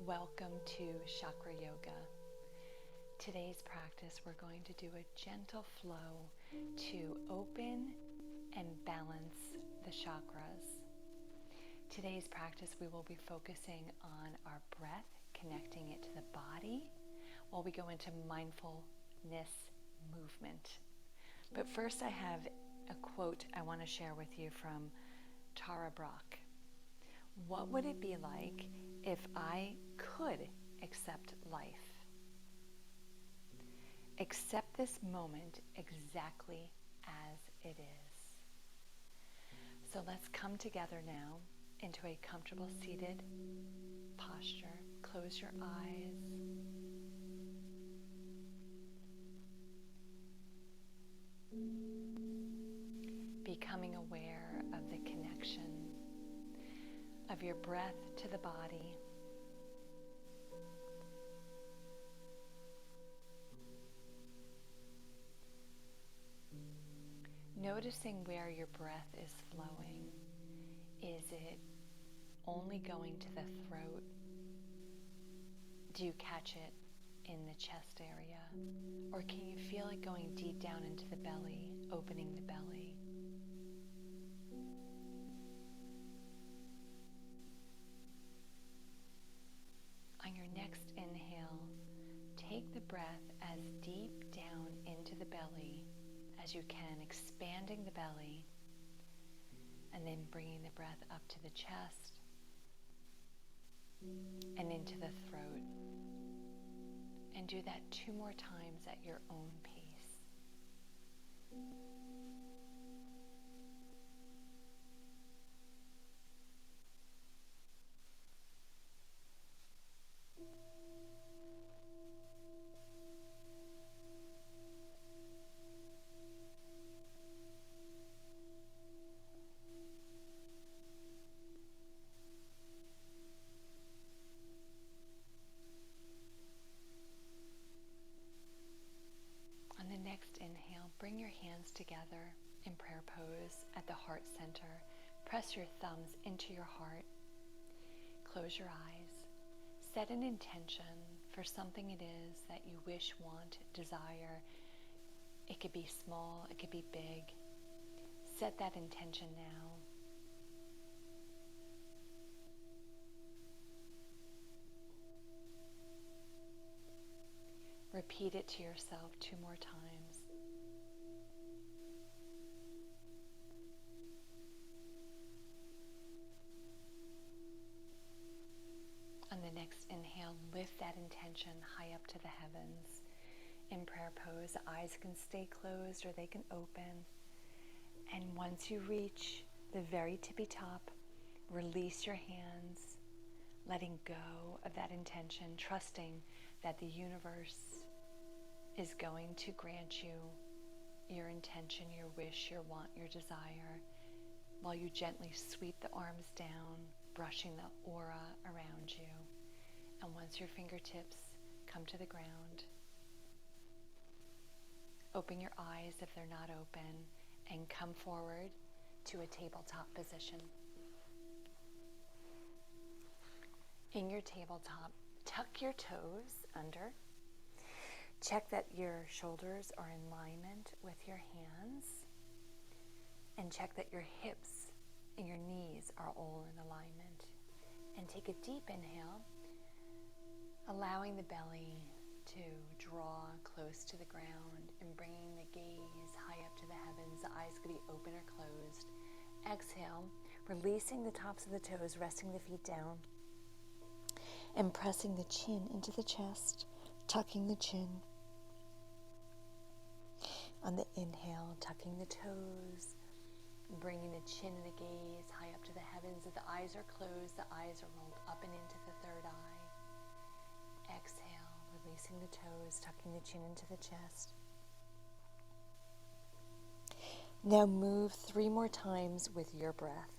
Welcome to Chakra Yoga. Today's practice, we're going to do a gentle flow to open and balance the chakras. Today's practice, we will be focusing on our breath, connecting it to the body, while we go into mindfulness movement. But first, I have a quote I want to share with you from Tara Brach. What would it be like if I could accept life? Accept this moment exactly as it is. So let's come together now into a comfortable seated posture. Close your eyes. Becoming aware of the connection of your breath to the body. Noticing where your breath is flowing. Is it only going to the throat? Do you catch it in the chest area? Or can you feel it going deep down into the belly, opening the belly? On your next inhale, take the breath as deep down into the belly as you can, expanding the belly, and then bringing the breath up to the chest and into the throat. And do that 2 more times at your own pace. On the next inhale, bring your hands together in prayer pose at the heart center. Press your thumbs into your heart. Close your eyes. Set an intention for something it is that you wish, want, desire. It could be small, it could be big. Set that intention now. Repeat it to yourself 2 more times. On the next inhale, lift that intention high up to the heavens. In prayer pose, the eyes can stay closed or they can open. And once you reach the very tippy top, release your hands, letting go of that intention, trusting that the universe is going to grant you your intention, your wish, your want, your desire, while you gently sweep the arms down, brushing the aura around you. And once your fingertips come to the ground, open your eyes if they're not open, and come forward to a tabletop position. In your tabletop, tuck your toes under. Check that your shoulders are in alignment with your hands, and check that your hips and your knees are all in alignment. And take a deep inhale, allowing the belly to draw close to the ground and bringing the gaze high up to the heavens. The eyes could be open or closed. Exhale, releasing the tops of the toes, resting the feet down, and pressing the chin into the chest, tucking the chin. On the inhale, tucking the toes, bringing the chin and the gaze high up to the heavens. If the eyes are closed, the eyes are rolled up and into the third eye. Exhale, releasing the toes, tucking the chin into the chest. Now move 3 more times with your breath.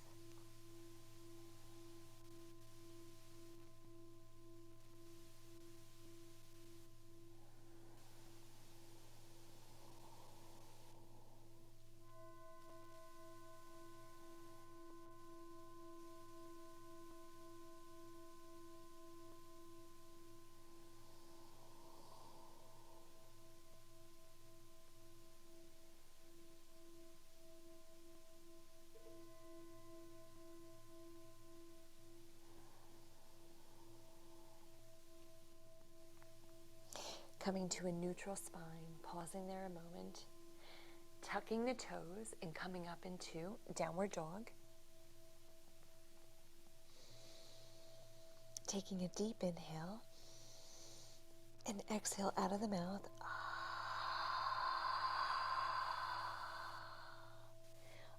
Coming to a neutral spine, pausing there a moment, tucking the toes and coming up into downward dog. Taking a deep inhale and exhale out of the mouth.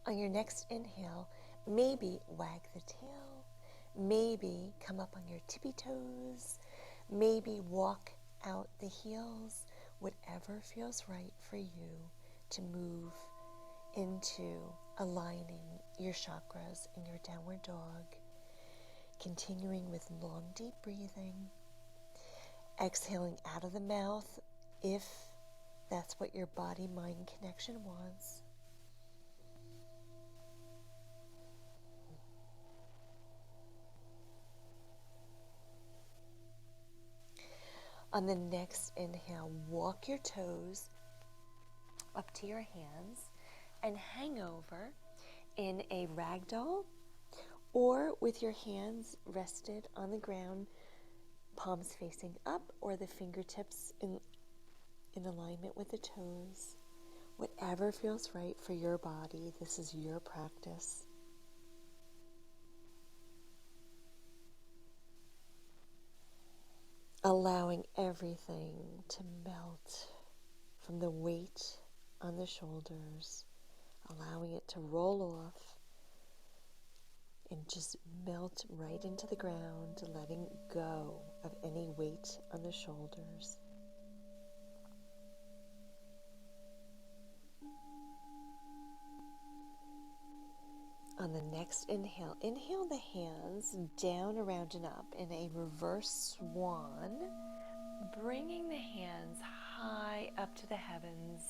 On your next inhale, maybe wag the tail, maybe come up on your tippy toes, maybe walk out the heels, whatever feels right for you to move into aligning your chakras in your downward dog. Continuing with long, deep breathing. Exhaling out of the mouth if that's what your body-mind connection wants. On the next inhale, walk your toes up to your hands and hang over in a ragdoll or with your hands rested on the ground, palms facing up or the fingertips in alignment with the toes. Whatever feels right for your body, this is your practice. Allowing everything to melt from the weight on the shoulders, allowing it to roll off and just melt right into the ground, letting go of any weight on the shoulders. On the next inhale, inhale the hands down, around, and up in a reverse swan, bringing the hands high up to the heavens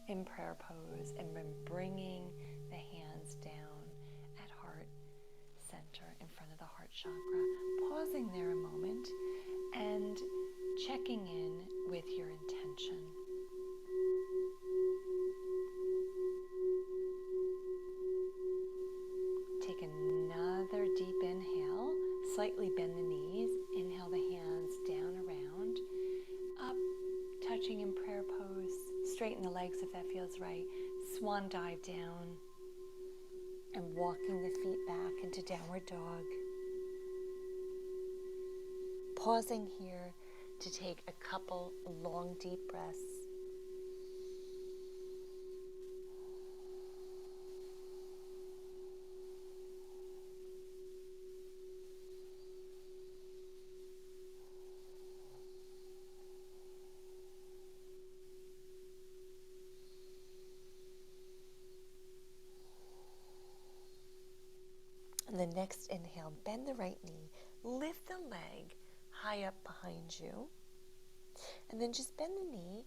in prayer pose, and then bringing the hands down at heart center in front of the heart chakra. Pausing there a moment and checking in with your intention. Take another deep inhale, slightly bend the knees, inhale the hands down, around, up, touching in prayer pose, straighten the legs if that feels right, swan dive down, and walking the feet back into downward dog. Pausing here to take a couple long deep breaths. And the next inhale, bend the right knee, lift the leg high up behind you, and then just bend the knee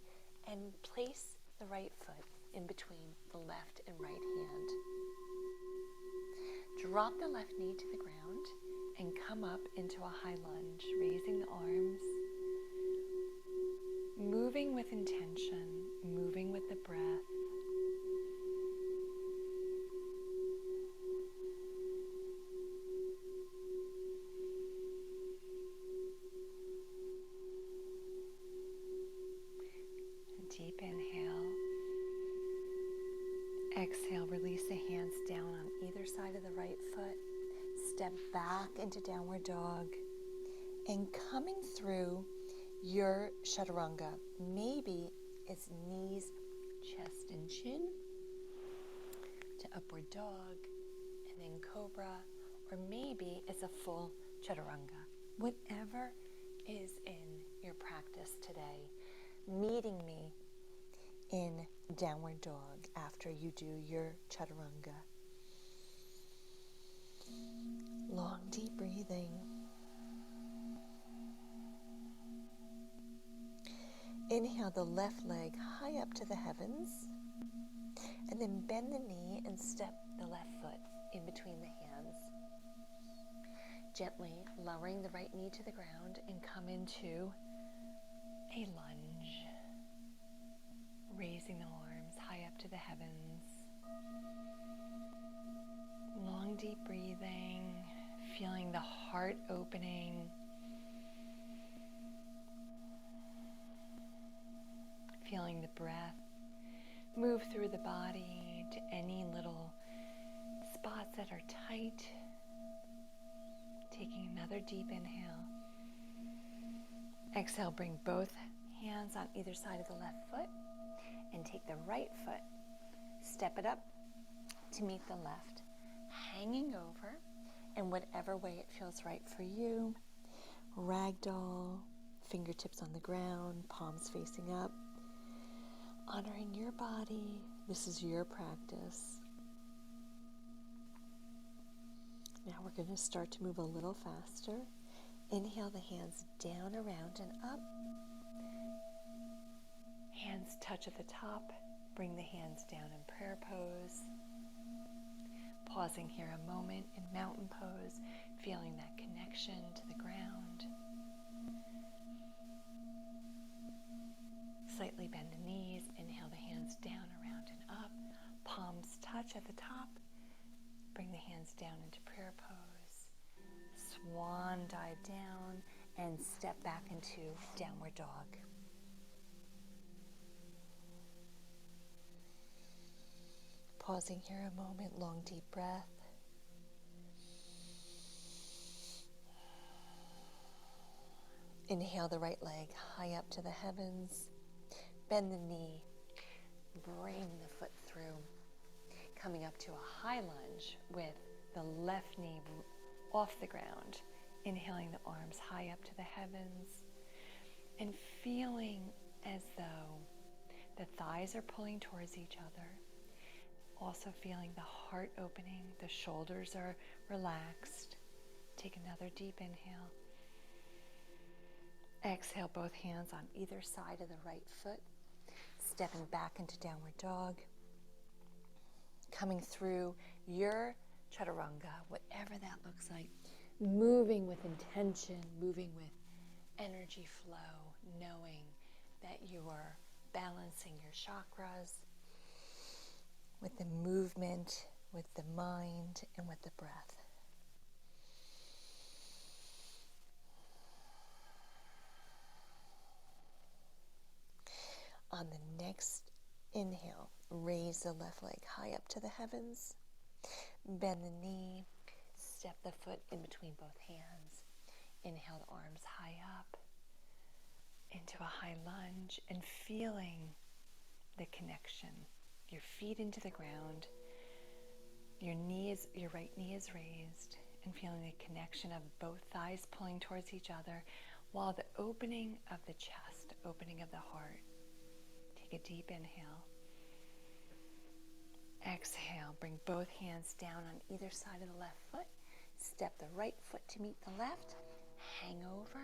and place the right foot in between the left and right hand. Drop the left knee to the ground and come up into a high lunge, raising the arms, moving with intention, moving with the breath. Deep inhale. Exhale, release the hands down on either side of the right foot. Step back into downward dog. And coming through your chaturanga, maybe it's knees, chest, and chin to upward dog, and then cobra, or maybe it's a full chaturanga. Whatever is in your practice today, meeting me in downward dog after you do your chaturanga. Long, deep breathing. Inhale the left leg high up to the heavens, and then bend the knee and step the left foot in between the hands. Gently lowering the right knee to the ground and come into a lunge. Raising the arms high up to the heavens. Long, deep breathing, feeling the heart opening. letting the breath move through the body to any little spots that are tight. Taking another deep inhale. Exhale, bring both hands on either side of the left foot and take the right foot, step it up to meet the left, hanging over in whatever way it feels right for you. Ragdoll, fingertips on the ground, palms facing up. Honoring your body, this is your practice. Now we're going to start to move a little faster. Inhale the hands down, around, and up. Hands touch at the top. Bring the hands down in prayer pose. Pausing here a moment in mountain pose, feeling that connection to the ground. Slightly bend the knees. Inhale the hands down, around, and up. Palms touch at the top. Bring the hands down into prayer pose. Swan dive down and step back into downward dog. Pausing here a moment, long deep breath. Inhale the right leg high up to the heavens. Bend the knee. Bring the foot through. Coming up to a high lunge with the left knee off the ground. Inhaling the arms high up to the heavens. And feeling as though the thighs are pulling towards each other. Also feeling the heart opening, the shoulders are relaxed. Take another deep inhale. Exhale, both hands on either side of the right foot. Stepping back into downward dog. Coming through your chaturanga, whatever that looks like. Moving with intention, moving with energy flow, knowing that you are balancing your chakras with the movement, with the mind, and with the breath. On the next inhale, raise the left leg high up to the heavens. Bend the knee, step the foot in between both hands. Inhale the arms high up into a high lunge and feeling the connection. Your feet into the ground, your right knee is raised, and feeling the connection of both thighs pulling towards each other while the opening of the chest, opening of the heart. Take a deep inhale. Exhale, bring both hands down on either side of the left foot. Step the right foot to meet the left. Hang over.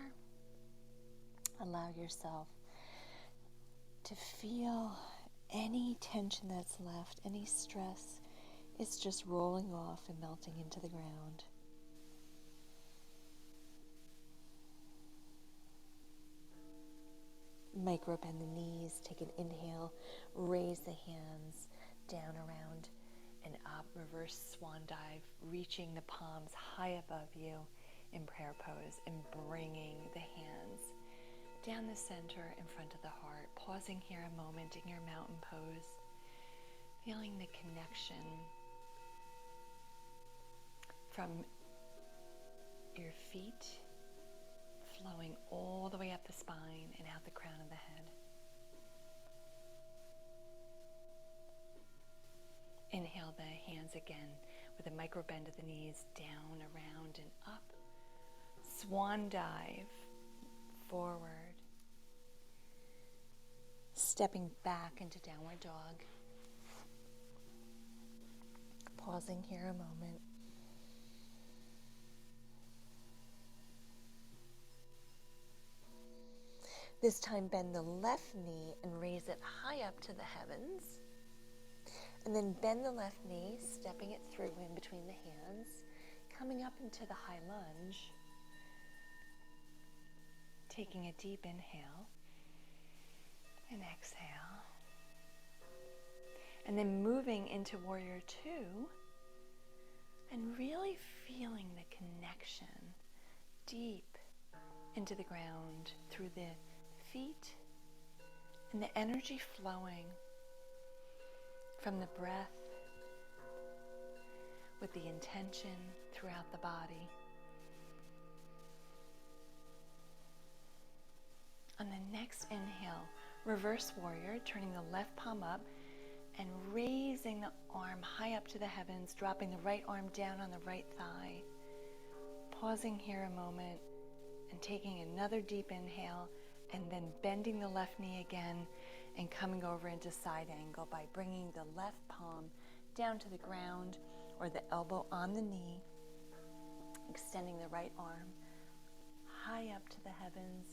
Allow yourself to feel any tension that's left, any stress, it's just rolling off and melting into the ground. Micro bend the knees, take an inhale, raise the hands down, around, and up. Reverse swan dive, reaching the palms high above you in prayer pose and bringing the hands down the center in front of the heart. Pausing here a moment in your mountain pose, feeling the connection from your feet flowing all the way up the spine and out the crown of the head. Inhale the hands again with a micro bend of the knees, down, around, and up. Swan dive, forward. Stepping back into downward dog. Pausing here a moment. This time bend the left knee and raise it high up to the heavens. And then bend the left knee, stepping it through in between the hands, coming up into the high lunge. Taking a deep inhale and exhale. And then moving into Warrior Two and really feeling the connection deep into the ground through the feet And the energy flowing from the breath with the intention throughout the body. On the next inhale, reverse warrior, turning the left palm up and raising the arm high up to the heavens, dropping the right arm down on the right thigh. Pausing here a moment and taking another deep inhale, and then bending the left knee again and coming over into side angle by bringing the left palm down to the ground or the elbow on the knee, extending the right arm high up to the heavens,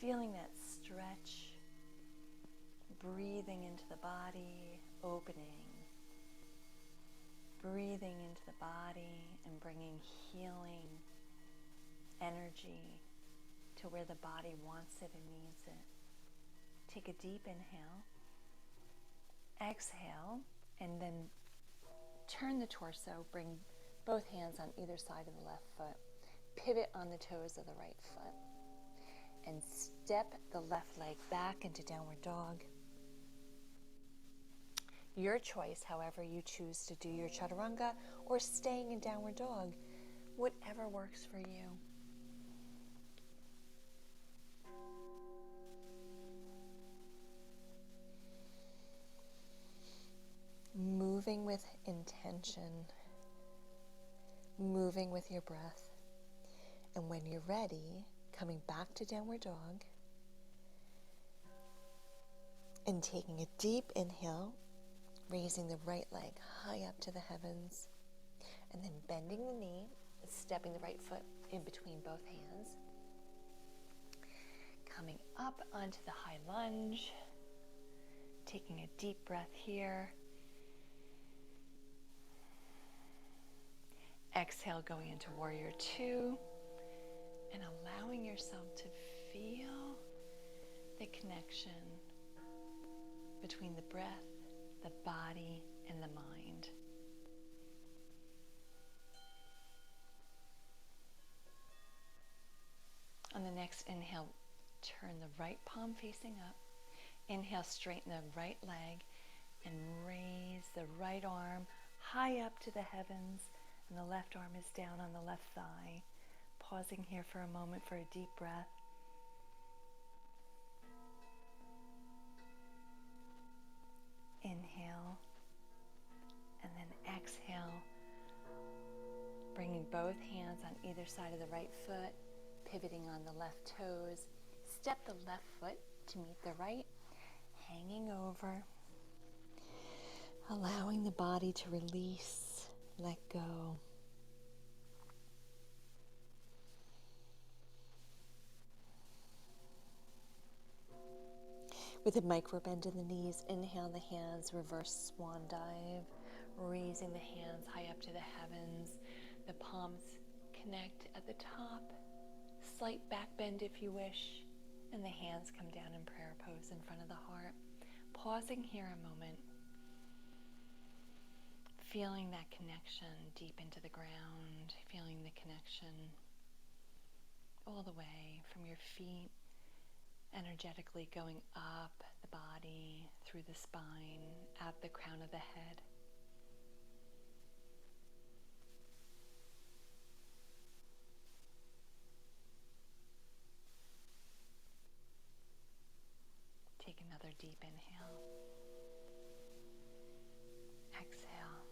feeling that stretch, breathing into the body, opening, breathing into the body and bringing healing energy to where the body wants it and needs it. Take a deep inhale, exhale, and then turn the torso, bring both hands on either side of the left foot, pivot on the toes of the right foot, and step the left leg back into downward dog. Your choice, however you choose to do your chaturanga or staying in downward dog, whatever works for you. Moving with intention, moving with your breath, and when you're ready, coming back to downward dog and taking a deep inhale, raising the right leg high up to the heavens, and then bending the knee, stepping the right foot in between both hands, coming up onto the high lunge, taking a deep breath here. Exhale, going into warrior two, and allowing yourself to feel the connection between the breath, the body, and the mind. On the next inhale, turn the right palm facing up. Inhale, straighten the right leg and raise the right arm high up to the heavens, and the left arm is down on the left thigh. Pausing here for a moment for a deep breath. Inhale, and then exhale, bringing both hands on either side of the right foot, pivoting on the left toes. Step the left foot to meet the right, hanging over, allowing the body to release, let go. With a micro bend in the knees, inhale the hands, reverse swan dive, raising the hands high up to the heavens. The palms connect at the top, slight back bend if you wish, and the hands come down in prayer pose in front of the heart. Pausing here a moment, feeling that connection deep into the ground, feeling the connection all the way from your feet, energetically going up the body, through the spine, at the crown of the head. Take another deep inhale. Exhale.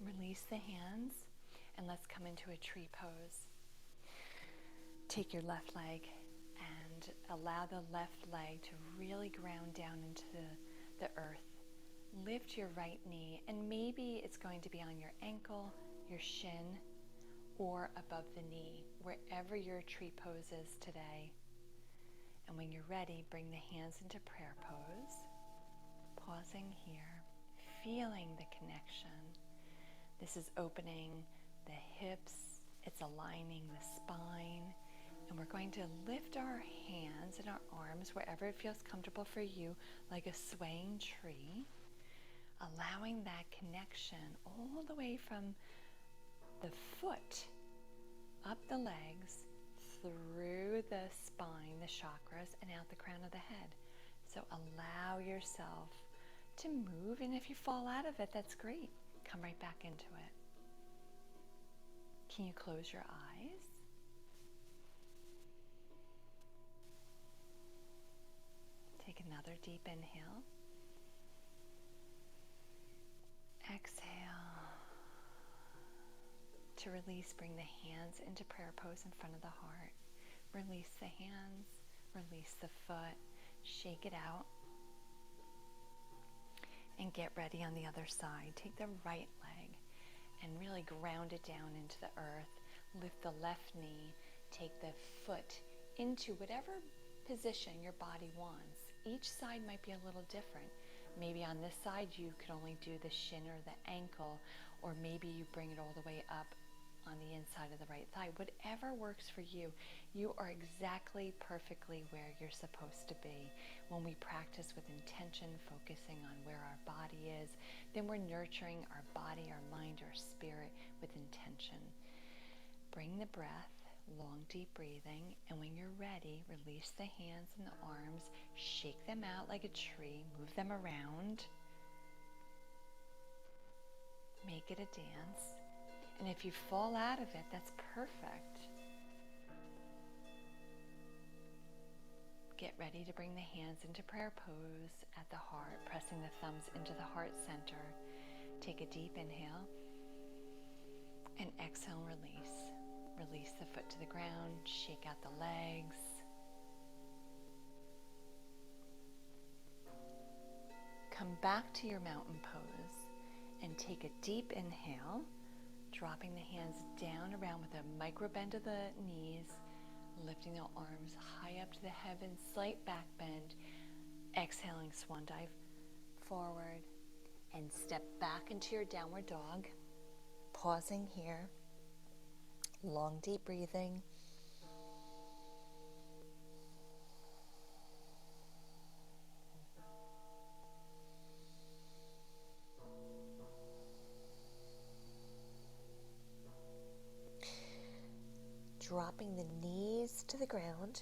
Release the hands and let's come into a tree pose. Take your left leg and allow the left leg to really ground down into the earth. Lift your right knee, and maybe it's going to be on your ankle, your shin, or above the knee, wherever your tree pose is today. And when you're ready, bring the hands into prayer pose. Pausing here, feeling the connection. This is opening the hips, it's aligning the spine, and we're going to lift our hands and our arms wherever it feels comfortable for you, like a swaying tree, allowing that connection all the way from the foot, up the legs, through the spine, the chakras, and out the crown of the head. So allow yourself to move, and if you fall out of it, that's great. Come right back into it. Can you close your eyes? Take another deep inhale. Exhale. To release, bring the hands into prayer pose in front of the heart. Release the hands, release the foot, shake it out, and get ready on the other side. Take the right leg and really ground it down into the earth. Lift the left knee, take the foot into whatever position your body wants. Each side might be a little different. Maybe on this side you could only do the shin or the ankle, or maybe you bring it all the way up on the inside of the right thigh. Whatever works for you, you are exactly perfectly where you're supposed to be. When we practice with intention, focusing on where our body is, then we're nurturing our body, our mind, our spirit with intention. Bring the breath, long deep breathing, and when you're ready, release the hands and the arms, shake them out like a tree, move them around, make it a dance. And if you fall out of it, that's perfect. Get ready to bring the hands into prayer pose at the heart, pressing the thumbs into the heart center. Take a deep inhale and exhale, release. Release the foot to the ground, shake out the legs. Come back to your mountain pose and take a deep inhale, dropping the hands down around with a micro bend of the knees, lifting the arms high up to the heavens, slight back bend, exhaling, swan dive forward, and step back into your downward dog, pausing here, long deep breathing. Dropping the knees to the ground,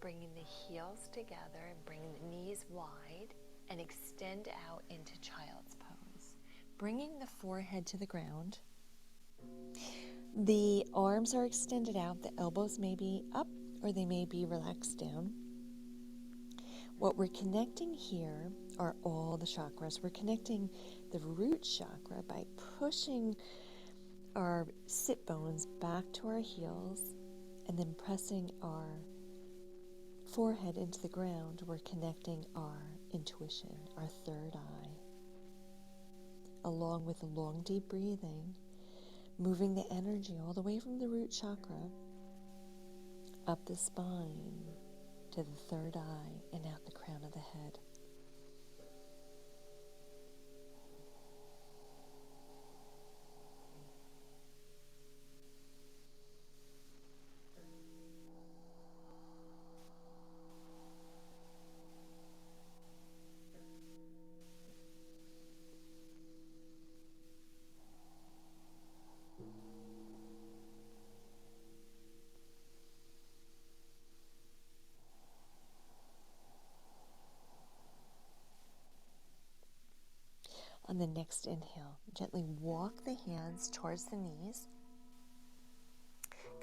bringing the heels together and bringing the knees wide and extend out into child's pose. Bringing the forehead to the ground. The arms are extended out, the elbows may be up or they may be relaxed down. What we're connecting here are all the chakras. We're connecting the root chakra by pushing our sit bones back to our heels and then pressing our forehead into the ground. We're connecting our intuition, our third eye, along with long deep breathing, moving the energy all the way from the root chakra up the spine to the third eye and out the crown of the head. On the next inhale, gently walk the hands towards the knees,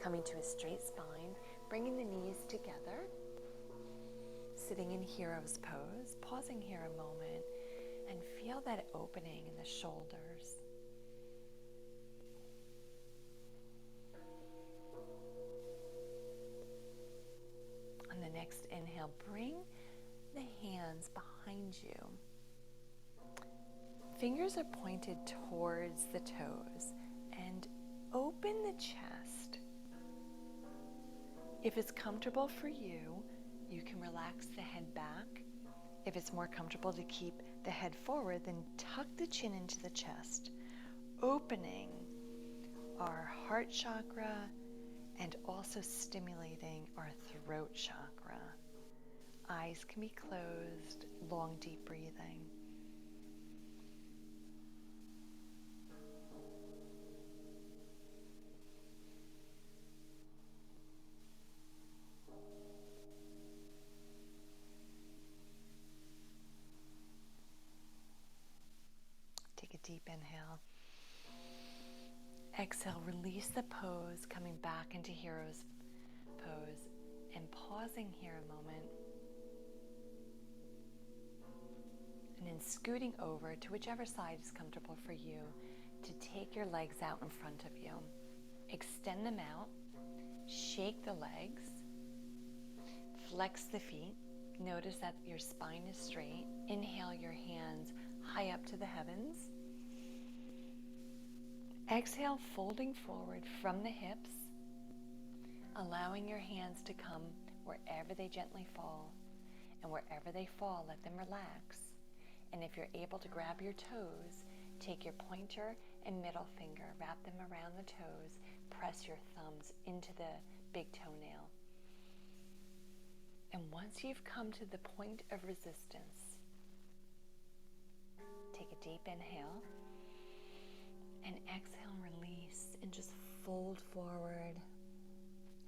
coming to a straight spine, bringing the knees together, sitting in hero's pose, pausing here a moment, and feel that opening in the shoulders. On the next inhale, bring the hands behind you. Fingers are pointed towards the toes and open the chest. If it's comfortable for you, you can relax the head back. If it's more comfortable to keep the head forward, then tuck the chin into the chest, opening our heart chakra and also stimulating our throat chakra. Eyes can be closed, long deep breathing. inhale. Exhale, release the pose, coming back into hero's pose and pausing here a moment. And then scooting over to whichever side is comfortable for you to take your legs out in front of you. Extend them out, shake the legs, flex the feet. Notice that your spine is straight. Inhale your hands high up to the heavens. Exhale, folding forward from the hips, allowing your hands to come wherever they gently fall. And wherever they fall, let them relax. And if you're able to grab your toes, take your pointer and middle finger, wrap them around the toes, press your thumbs into the big toenail. And once you've come to the point of resistance, take a deep inhale and exhale and release and just fold forward,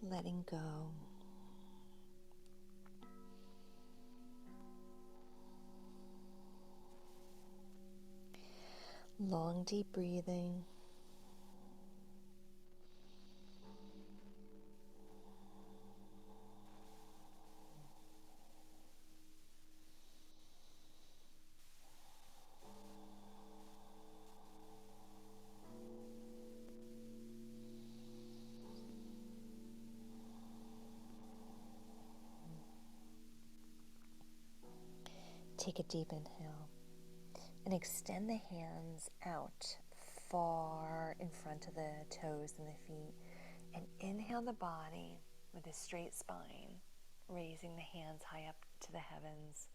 letting go. Long, deep breathing. Take a deep inhale and extend the hands out far in front of the toes and the feet. And inhale the body with a straight spine, raising the hands high up to the heavens.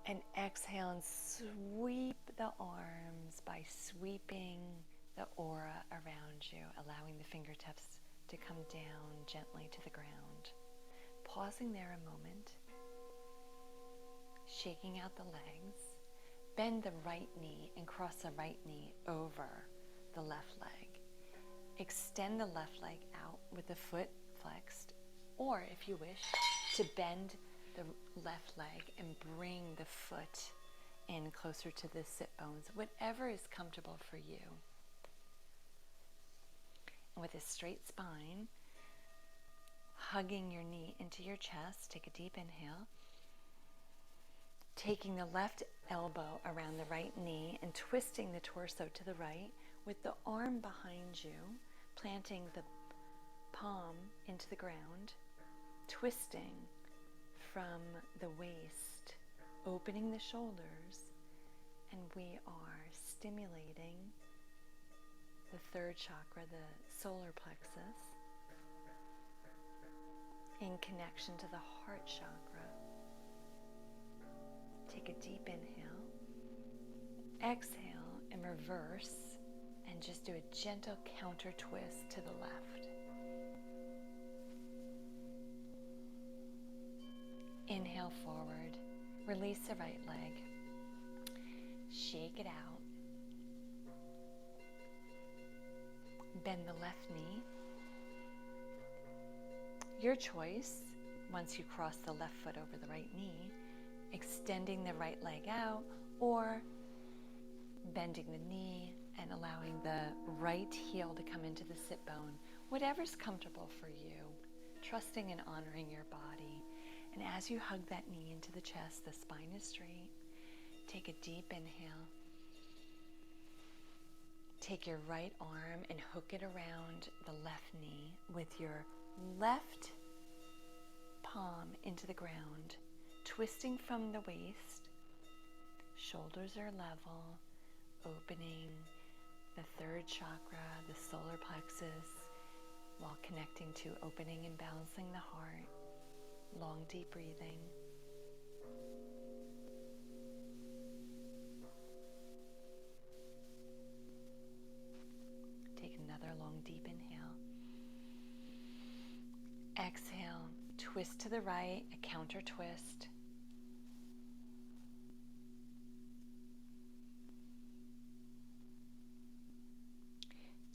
And exhale and sweep the arms by sweeping the aura around you, allowing the fingertips to come down gently to the ground. Pausing there a moment. Shaking out the legs, bend the right knee and cross the right knee over the left leg. Extend the left leg out with the foot flexed, or if you wish, to bend the left leg and bring the foot in closer to the sit bones, whatever is comfortable for you. And with a straight spine, hugging your knee into your chest, take a deep inhale. Taking the left elbow around the right knee and twisting the torso to the right with the arm behind you, planting the palm into the ground, twisting from the waist, opening the shoulders, and we are stimulating the third chakra, the solar plexus, in connection to the heart chakra. Take a deep inhale, exhale, and reverse, and just do a gentle counter twist to the left. Inhale forward, release the right leg, shake it out, bend the left knee. Your choice, once you cross the left foot over the right knee, extending the right leg out or bending the knee and allowing the right heel to come into the sit bone, whatever's comfortable for you, trusting and honoring your body. And as you hug that knee into the chest, the spine is straight. Take a deep inhale. Take your right arm and hook it around the left knee with your left palm into the ground. Twisting from the waist, shoulders are level, opening the third chakra, the solar plexus, while connecting to opening and balancing the heart. Long, deep breathing. Take another long, deep inhale. Exhale, twist to the right, a counter twist.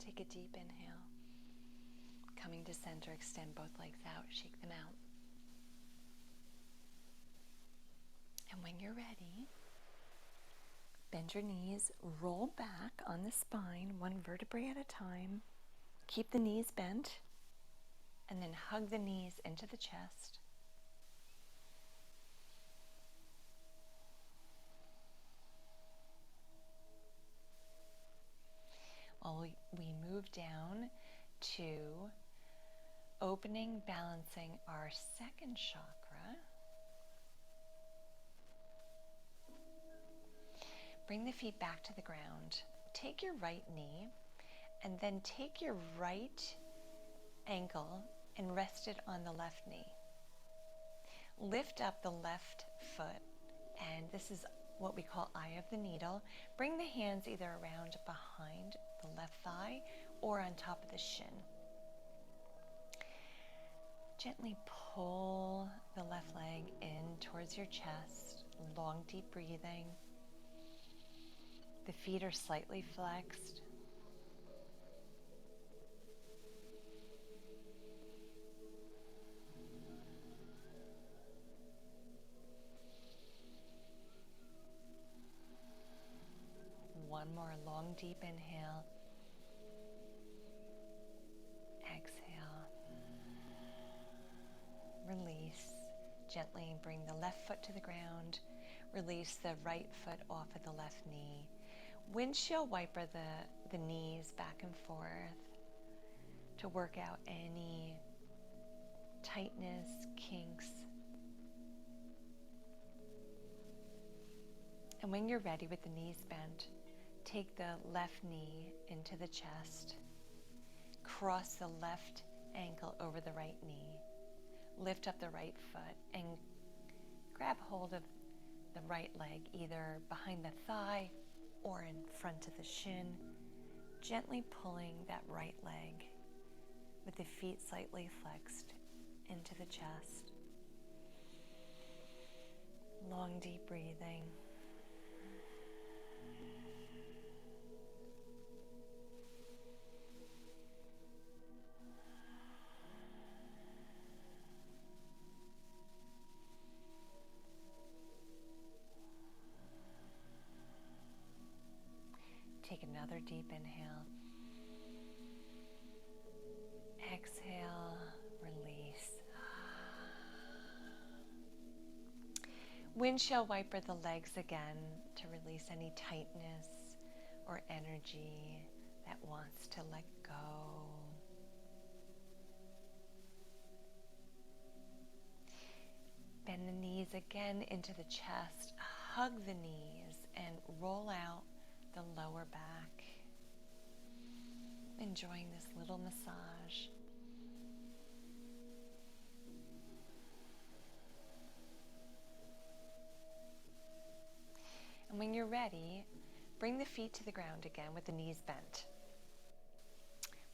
Take a deep inhale. Coming to center, extend both legs out, shake them out. And when you're ready, Bend your knees, roll back on the spine, one vertebrae at a time. Keep the knees bent, and then hug the knees into the chest. We move down to opening, balancing our second chakra. Bring the feet back to the ground. Take your right knee and then take your right ankle and rest it on the left knee. Lift up the left foot, and this is what we call eye of the needle. Bring the hands either around behind the left thigh or on top of the shin. Gently pull the left leg in towards your chest. Long, deep breathing. The feet are slightly flexed. One more long, deep inhale. Exhale. Release. Gently bring the left foot to the ground. Release the right foot off of the left knee. Windshield wiper the knees back and forth to work out any tightness, kinks. And when you're ready with the knees bent, take the left knee into the chest. Cross the left ankle over the right knee. Lift up the right foot and grab hold of the right leg, either behind the thigh or in front of the shin, gently pulling that right leg with the feet slightly flexed into the chest. Long, deep breathing. Take another deep inhale. Exhale, release. Windshield wiper the legs again to release any tightness or energy that wants to let go. Bend the knees again into the chest. Hug the knees and roll out the lower back. Enjoying this little massage. And when you're ready, bring the feet to the ground again with the knees bent.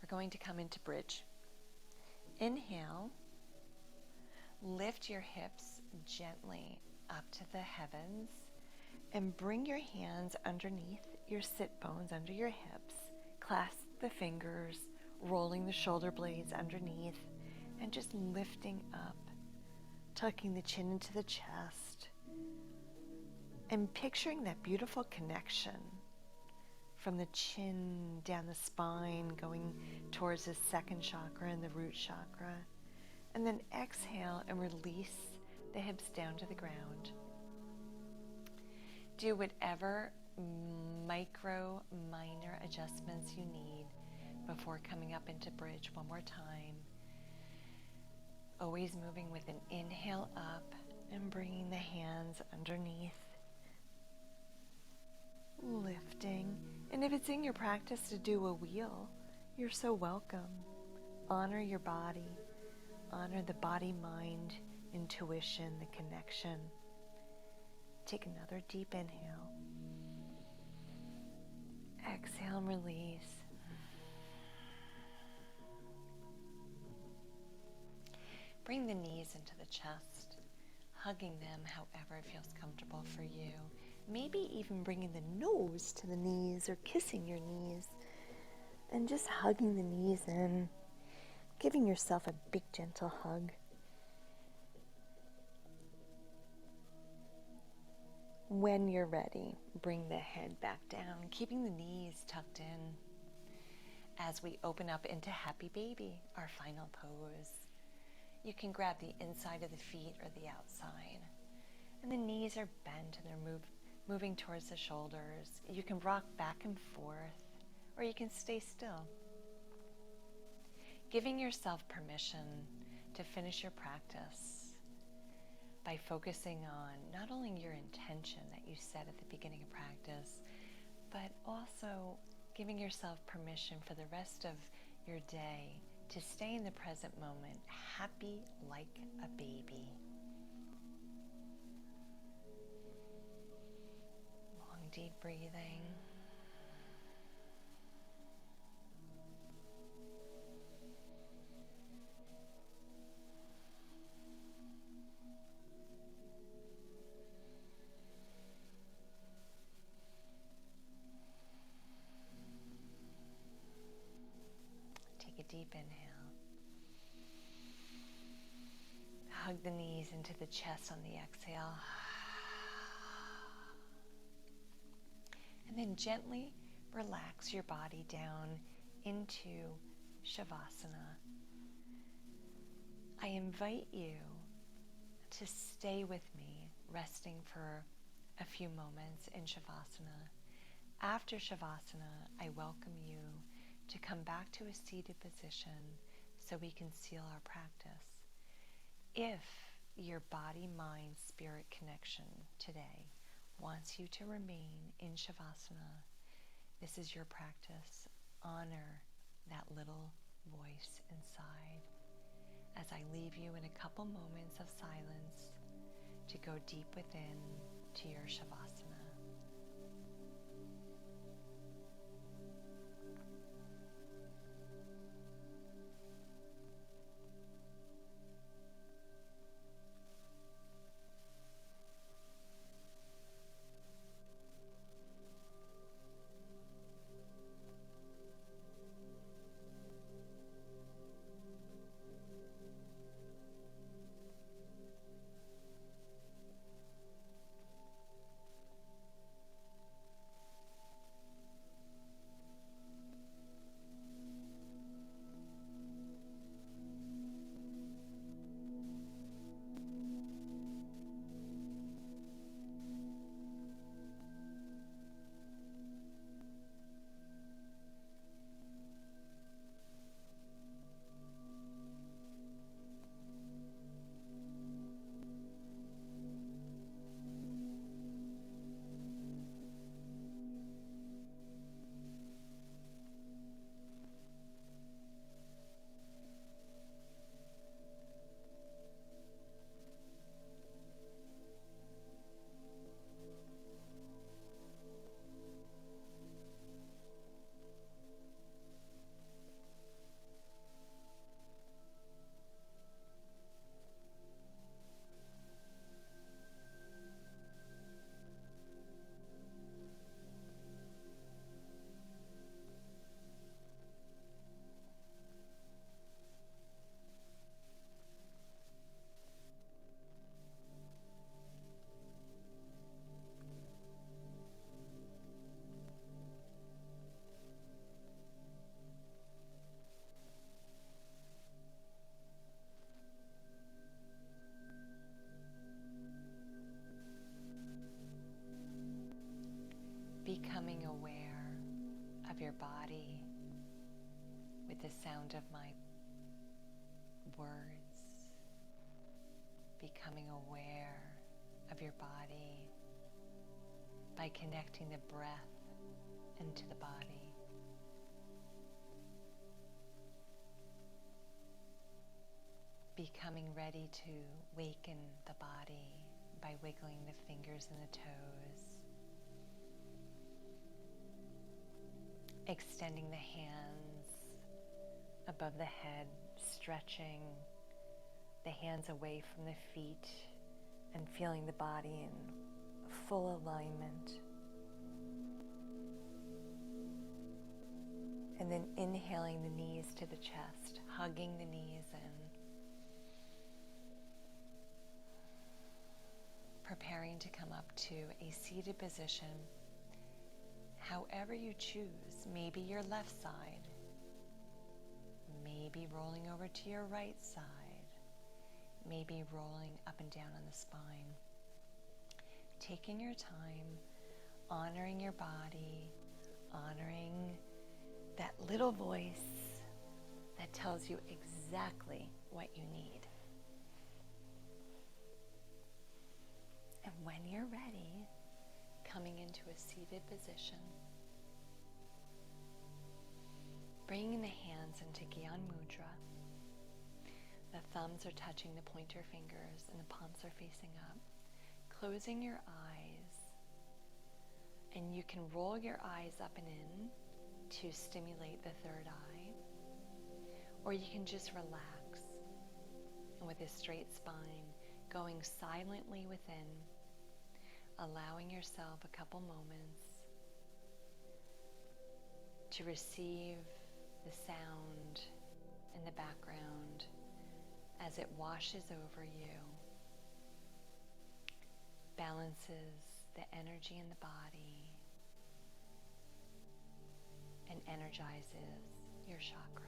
We're going to come into bridge. Inhale. Lift your hips gently up to the heavens and bring your hands underneath your sit bones under your hips. Clasp the fingers, rolling the shoulder blades underneath and just lifting up, tucking the chin into the chest and picturing that beautiful connection from the chin down the spine going towards the second chakra and the root chakra. And then exhale and release the hips down to the ground. Do whatever minor adjustments you need before coming up into bridge one more time. Always moving with an inhale up and bringing the hands underneath. Lifting. And if it's in your practice to do a wheel, you're so welcome. Honor your body. Honor the body-mind intuition, the connection. Take another deep inhale. Exhale and release. Bring the knees into the chest, hugging them however it feels comfortable for you. Maybe even bringing the nose to the knees or kissing your knees and just hugging the knees in, giving yourself a big gentle hug. When you're ready, bring the head back down, keeping the knees tucked in as we open up into Happy Baby, our final pose. You can grab the inside of the feet or the outside. And the knees are bent and they're moving towards the shoulders. You can rock back and forth, or you can stay still. Giving yourself permission to finish your practice by focusing on not only your intention that you set at the beginning of practice, but also giving yourself permission for the rest of your day to stay in the present moment, happy like a baby. Long, deep breathing. Take a deep inhale. Hug the knees into the chest on the exhale. And then gently relax your body down into Shavasana. I invite you to stay with me, resting for a few moments in Shavasana. After Shavasana, I welcome you to come back to a seated position so we can seal our practice. If your body-mind-spirit connection today wants you to remain in Shavasana, this is your practice. Honor that little voice inside as I leave you in a couple moments of silence to go deep within to your Shavasana. Becoming aware of your body with the sound of my words. Becoming aware of your body by connecting the breath into the body. Becoming ready to waken the body by wiggling the fingers and the toes. Extending the hands above the head, stretching the hands away from the feet and feeling the body in full alignment. And then inhaling the knees to the chest, hugging the knees in. preparing to come up to a seated position, however you choose. Maybe your left side, maybe rolling over to your right side, maybe rolling up and down on the spine. Taking your time, honoring your body, honoring that little voice that tells you exactly what you need. And when you're ready, coming into a seated position, bringing the hands into Gyan Mudra. The thumbs are touching the pointer fingers and the palms are facing up. Closing your eyes, and you can roll your eyes up and in to stimulate the third eye, or you can just relax and with a straight spine, going silently within, allowing yourself a couple moments to receive the sound in the background as it washes over you, balances the energy in the body, and energizes your chakras.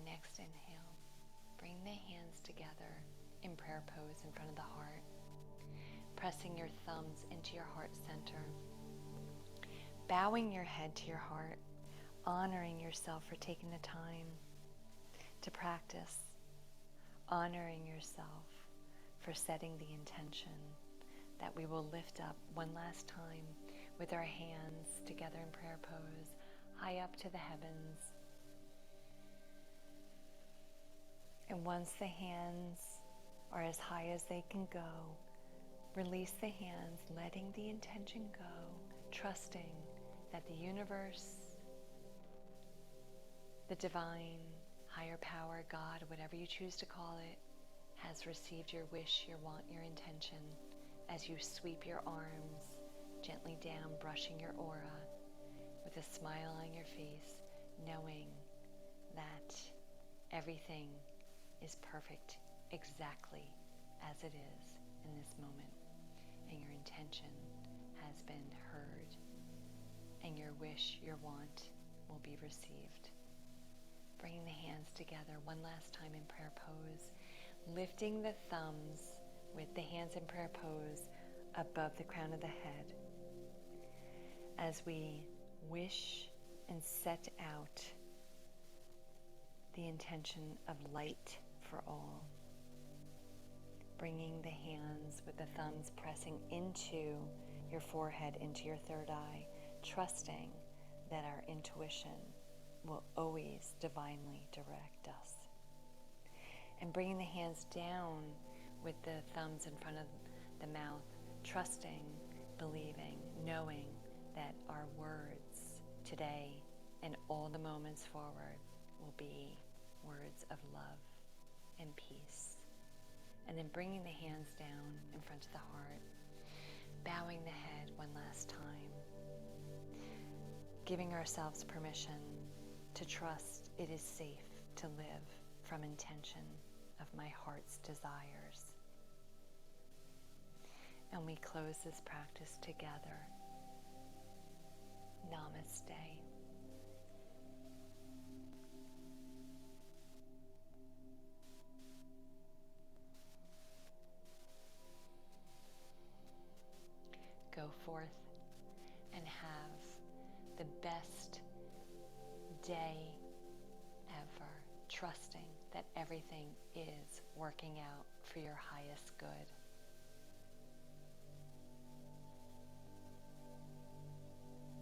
Next inhale, bring the hands together in prayer pose in front of the heart, pressing your thumbs into your heart center, bowing your head to your heart, honoring yourself for taking the time to practice, honoring yourself for setting the intention that we will lift up one last time with our hands together in prayer pose, high up to the heavens. And once the hands are as high as they can go, release the hands, letting the intention go, trusting that the universe, the divine, higher power, God, whatever you choose to call it, has received your wish, your want, your intention as you sweep your arms gently down, brushing your aura with a smile on your face, knowing that everything is perfect exactly as it is in this moment, and your intention has been heard, and your wish, your want will be received. Bringing the hands together one last time in prayer pose, lifting the thumbs with the hands in prayer pose above the crown of the head as we wish and set out the intention of light for all. Bringing the hands with the thumbs pressing into your forehead, into your third eye, trusting that our intuition will always divinely direct us. And bringing the hands down with the thumbs in front of the mouth, trusting, believing, knowing that our words today and all the moments forward will be words of love and peace. And then bringing the hands down in front of the heart, bowing the head one last time, giving ourselves permission to trust it is safe to live from intention of my heart's desires. And we close this practice together. Namaste. Go forth and have the best day ever, trusting that everything is working out for your highest good.